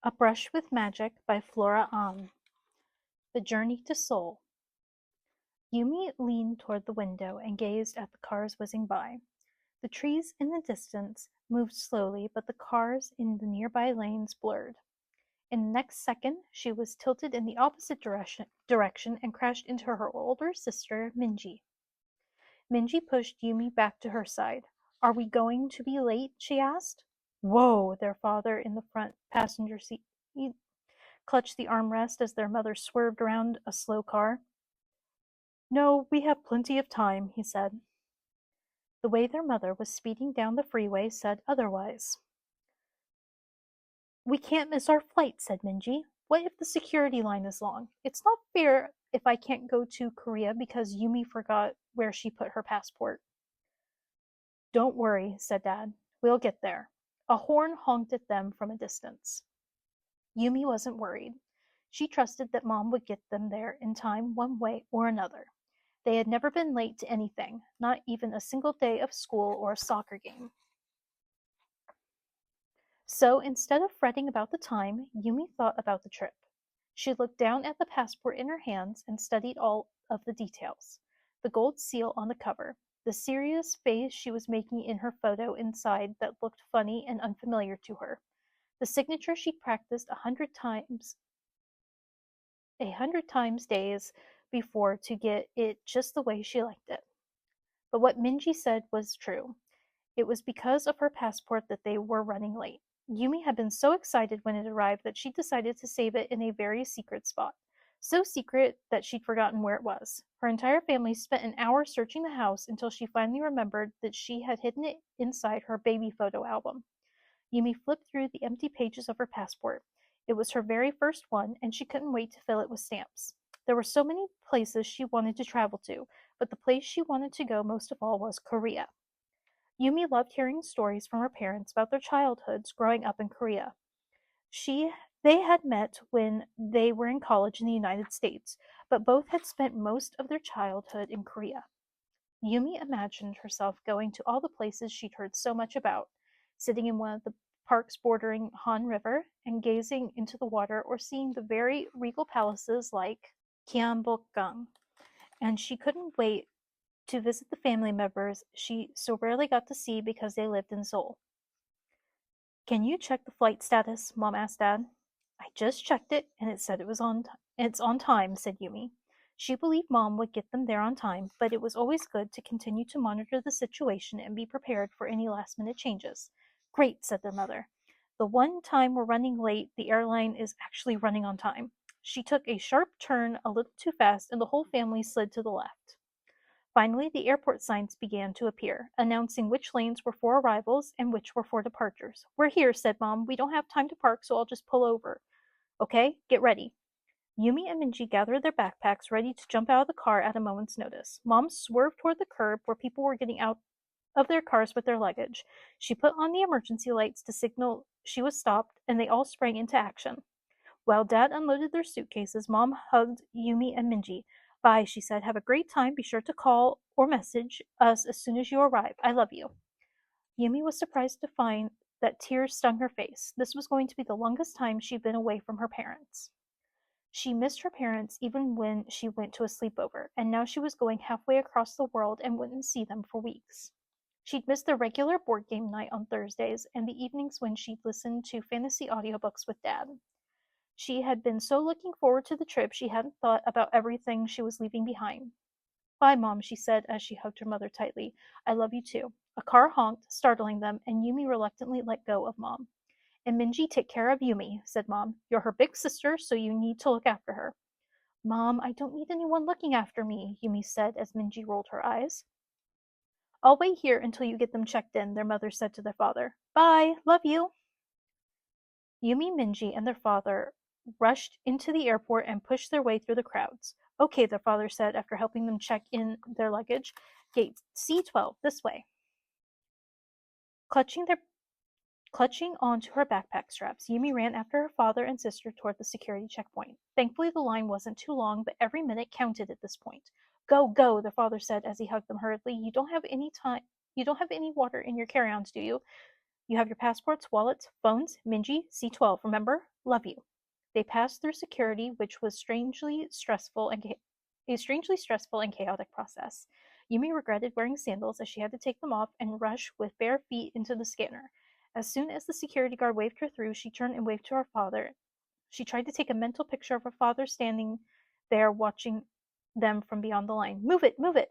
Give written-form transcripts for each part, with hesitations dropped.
A Brush with Magic by Flora Ahn. The Journey to Seoul. Yumi leaned toward the window and gazed at the cars whizzing by. The trees in the distance moved slowly, but the cars in the nearby lanes blurred. In the next second, she was tilted in the opposite direction and crashed into her older sister, Minji. Minji pushed Yumi back to her side. Are we going to be late? She asked. Whoa, their father in the front passenger seat clutched the armrest as their mother swerved around a slow car. No, we have plenty of time, he said. The way their mother was speeding down the freeway said otherwise. We can't miss our flight, said Minji. What if the security line is long? It's not fair if I can't go to Korea because Yumi forgot where she put her passport. Don't worry, said Dad. We'll get there. A horn honked at them from a distance. Yumi wasn't worried. She trusted that Mom would get them there in time one way or another. They had never been late to anything, not even a single day of school or a soccer game. So instead of fretting about the time, Yumi thought about the trip. She looked down at the passport in her hands and studied all of the details. The gold seal on the cover, the serious face she was making in her photo inside that looked funny and unfamiliar to her, the signature she'd practiced 100 times days before to get it just the way she liked it. But what Minji said was true. It was because of her passport that they were running late. Yumi had been so excited when it arrived that she decided to save it in a very secret spot. So secret that she'd forgotten where it was. Her entire family spent an hour searching the house until she finally remembered that she had hidden it inside her baby photo album. Yumi flipped through the empty pages of her passport. It was her very first one, and she couldn't wait to fill it with stamps. There were so many places she wanted to travel to, but the place she wanted to go most of all was Korea. Yumi loved hearing stories from her parents about their childhoods growing up in Korea. They had met when they were in college in the United States, but both had spent most of their childhood in Korea. Yumi imagined herself going to all the places she'd heard so much about, sitting in one of the parks bordering Han River and gazing into the water or seeing the very regal palaces like Gyeongbokgung. And she couldn't wait to visit the family members she so rarely got to see because they lived in Seoul. Can you check the flight status? Mom asked Dad. I just checked it, and it said it's on time, said Yumi. She believed Mom would get them there on time, but it was always good to continue to monitor the situation and be prepared for any last-minute changes. Great, said their mother. The one time we're running late, the airline is actually running on time. She took a sharp turn a little too fast, and the whole family slid to the left. Finally, the airport signs began to appear, announcing which lanes were for arrivals and which were for departures. We're here, said Mom. We don't have time to park, so I'll just pull over. Okay, get ready. Yumi and Minji gathered their backpacks, ready to jump out of the car at a moment's notice. Mom swerved toward the curb where people were getting out of their cars with their luggage. She put on the emergency lights to signal she was stopped, and they all sprang into action. While Dad unloaded their suitcases, Mom hugged Yumi and Minji. Bye, she said. Have a great time. Be sure to call or message us as soon as you arrive. I love you. Yumi was surprised to find that tears stung her face. This was going to be the longest time she'd been away from her parents. She missed her parents even when she went to a sleepover, and now she was going halfway across the world and wouldn't see them for weeks. She'd missed the regular board game night on Thursdays and the evenings when she'd listen to fantasy audiobooks with Dad. She had been so looking forward to the trip she hadn't thought about everything she was leaving behind. Bye, Mom, she said as she hugged her mother tightly. I love you too. A car honked, startling them, and Yumi reluctantly let go of Mom. And Minji, take care of Yumi, said Mom. You're her big sister, so you need to look after her. Mom, I don't need anyone looking after me, Yumi said as Minji rolled her eyes. I'll wait here until you get them checked in, their mother said to their father. Bye, love you. Yumi, Minji, and their father rushed into the airport and pushed their way through the crowds. Okay, their father said after helping them check in their luggage. Gate C12, this way. Clutching onto her backpack straps, Yumi ran after her father and sister toward the security checkpoint. Thankfully, the line wasn't too long, but every minute counted at this point. Go, go, their father said as he hugged them hurriedly. You don't have any water in your carry-ons, do you? You have your passports, wallets, phones, Minji, C12, remember? Love you. They passed through security, which was a strangely stressful and chaotic process. Yumi regretted wearing sandals as she had to take them off and rush with bare feet into the scanner. As soon as the security guard waved her through, she turned and waved to her father. She tried to take a mental picture of her father standing there watching them from beyond the line. Move it, move it!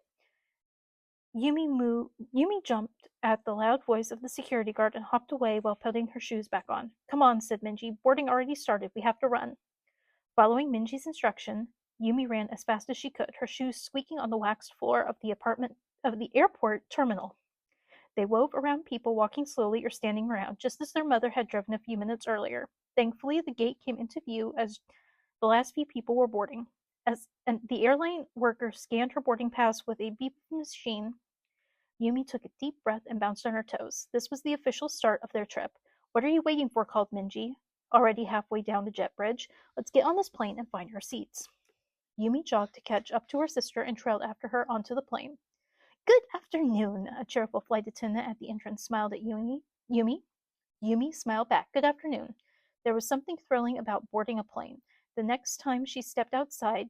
Yumi jumped at the loud voice of the security guard and hopped away while putting her shoes back on. Come on, said Minji. Boarding already started. We have to run. Following Minji's instruction, Yumi ran as fast as she could, her shoes squeaking on the waxed floor of the airport terminal. They wove around people walking slowly or standing around, just as their mother had driven a few minutes earlier. Thankfully, the gate came into view as the last few people were boarding. And the airline worker scanned her boarding pass with a beep machine, Yumi took a deep breath and bounced on her toes. This was the official start of their trip. What are you waiting for? Called Minji, already halfway down the jet bridge. Let's get on this plane and find our seats. Yumi jogged to catch up to her sister and trailed after her onto the plane. Good afternoon, a cheerful flight attendant at the entrance smiled at Yumi. Yumi smiled back. Good afternoon. There was something thrilling about boarding a plane. The next time she stepped outside,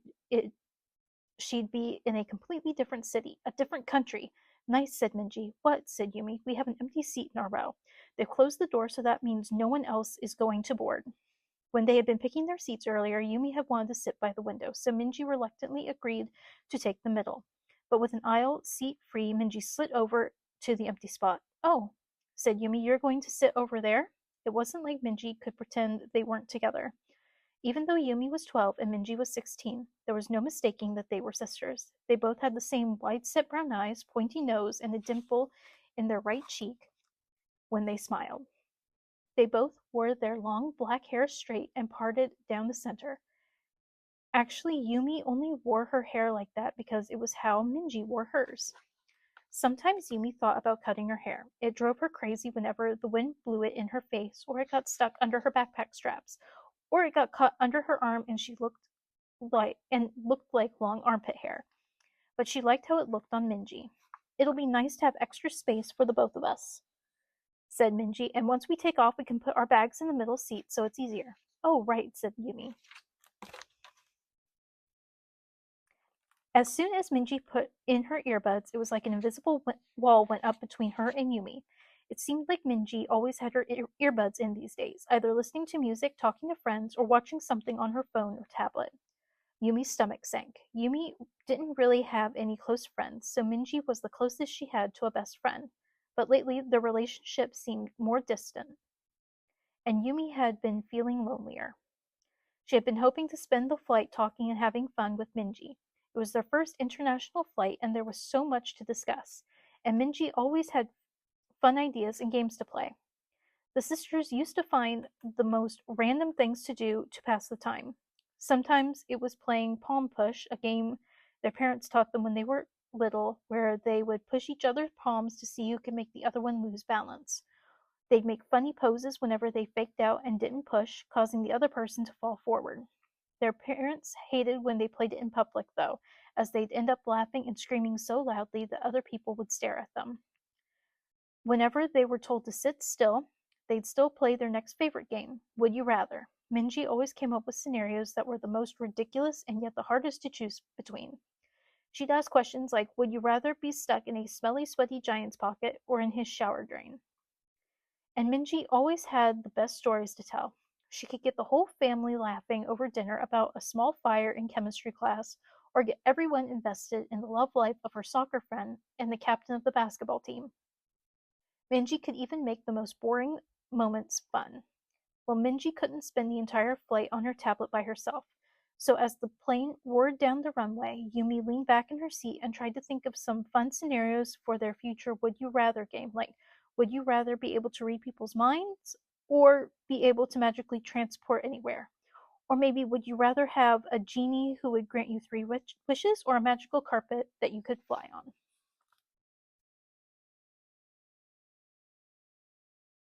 she'd be in a completely different city, a different country. Nice, said Minji. What? Said Yumi. We have an empty seat in our row. They've closed the door, so that means no one else is going to board. When they had been picking their seats earlier, Yumi had wanted to sit by the window, so Minji reluctantly agreed to take the middle. But with an aisle seat free, Minji slid over to the empty spot. Oh, said Yumi, you're going to sit over there? It wasn't like Minji could pretend they weren't together. Even though Yumi was 12 and Minji was 16, there was no mistaking that they were sisters. They both had the same wide-set brown eyes, pointy nose, and a dimple in their right cheek when they smiled. They both wore their long black hair straight and parted down the center. Actually, Yumi only wore her hair like that because it was how Minji wore hers. Sometimes Yumi thought about cutting her hair. It drove her crazy whenever the wind blew it in her face, or it got stuck under her backpack straps, or it got caught under her arm and she looked like long armpit hair. But she liked how it looked on Minji. It'll be nice to have extra space for the both of us, said Minji, and once we take off we can put our bags in the middle seat so it's easier. Oh, right, said Yumi. As soon as Minji put in her earbuds, it was like an invisible wall went up between her and Yumi. It seemed like Minji always had her earbuds in these days, either listening to music, talking to friends, or watching something on her phone or tablet. Yumi's stomach sank. Yumi didn't really have any close friends, so Minji was the closest she had to a best friend. But lately, the relationship seemed more distant, and Yumi had been feeling lonelier. She had been hoping to spend the flight talking and having fun with Minji. It was their first international flight, and there was so much to discuss, and Minji always had fun ideas and games to play. The sisters used to find the most random things to do to pass the time. Sometimes it was playing palm push, a game their parents taught them when they were little, where they would push each other's palms to see who could make the other one lose balance. They'd make funny poses whenever they faked out and didn't push, causing the other person to fall forward. Their parents hated when they played it in public, though, as they'd end up laughing and screaming so loudly that other people would stare at them. Whenever they were told to sit still, they'd still play their next favorite game, Would You Rather. Minji always came up with scenarios that were the most ridiculous and yet the hardest to choose between. She'd ask questions like, would you rather be stuck in a smelly, sweaty giant's pocket or in his shower drain? And Minji always had the best stories to tell. She could get the whole family laughing over dinner about a small fire in chemistry class, or get everyone invested in the love life of her soccer friend and the captain of the basketball team. Minji could even make the most boring moments fun. Well, Minji couldn't spend the entire flight on her tablet by herself. So as the plane roared down the runway, Yumi leaned back in her seat and tried to think of some fun scenarios for their future Would You Rather game, like would you rather be able to read people's minds or be able to magically transport anywhere? Or maybe would you rather have a genie who would grant you 3 wishes or a magical carpet that you could fly on?